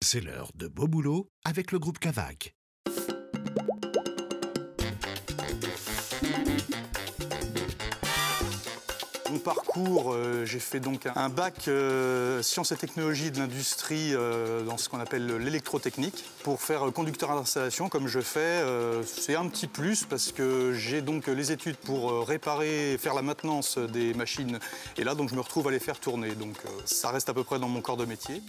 C'est l'heure de Beau Boulot avec le groupe Cavac. Mon parcours, j'ai fait donc un bac sciences et technologies de l'industrie dans ce qu'on appelle l'électrotechnique. Pour faire conducteur d'installation, comme je fais, c'est un petit plus parce que j'ai donc les études pour réparer et faire la maintenance des machines. Et là, donc, je me retrouve à les faire tourner. Donc, ça reste à peu près dans mon corps de métier.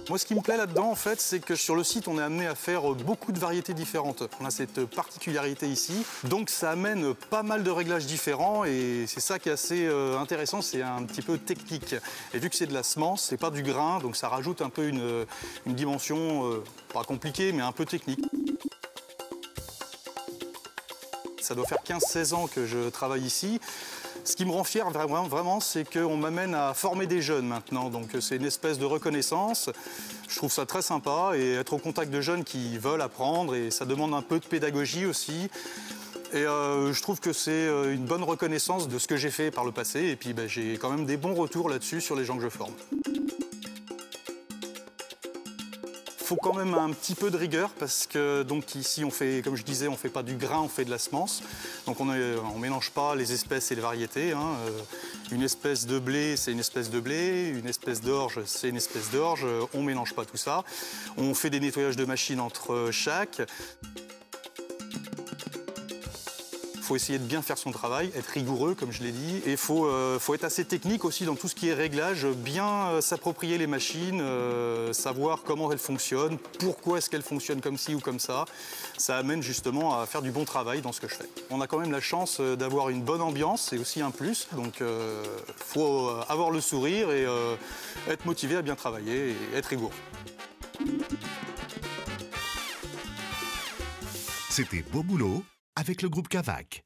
Moi, ce qui me plaît là-dedans, en fait, c'est que sur le site, on est amené à faire beaucoup de variétés différentes. On a cette particularité ici, donc ça amène pas mal de réglages différents et c'est ça qui est assez intéressant, c'est un petit peu technique. Et vu que c'est de la semence, c'est pas du grain, donc ça rajoute un peu une dimension, pas compliquée, mais un peu technique. Ça doit faire 15-16 ans que je travaille ici. Ce qui me rend fier vraiment, c'est qu'on m'amène à former des jeunes maintenant. Donc c'est une espèce de reconnaissance. Je trouve ça très sympa et être au contact de jeunes qui veulent apprendre et ça demande un peu de pédagogie aussi. Et je trouve que c'est une bonne reconnaissance de ce que j'ai fait par le passé. Et puis j'ai quand même des bons retours là-dessus sur les gens que je forme. Il faut quand même un petit peu de rigueur parce que donc ici on fait, comme je disais, on ne fait pas du grain, on fait de la semence. Donc on ne mélange pas les espèces et les variétés. Une espèce de blé, c'est une espèce de blé. Une espèce d'orge, c'est une espèce d'orge. On ne mélange pas tout ça. On fait des nettoyages de machines entre chaque. Il faut essayer de bien faire son travail, être rigoureux, comme je l'ai dit. Et il faut être assez technique aussi dans tout ce qui est réglage, bien s'approprier les machines, savoir comment elles fonctionnent, pourquoi est-ce qu'elles fonctionnent comme ci ou comme ça. Ça amène justement à faire du bon travail dans ce que je fais. On a quand même la chance d'avoir une bonne ambiance, c'est aussi un plus. Donc il faut avoir le sourire et être motivé à bien travailler et être rigoureux. C'était Beau Boulot avec le groupe Cavac.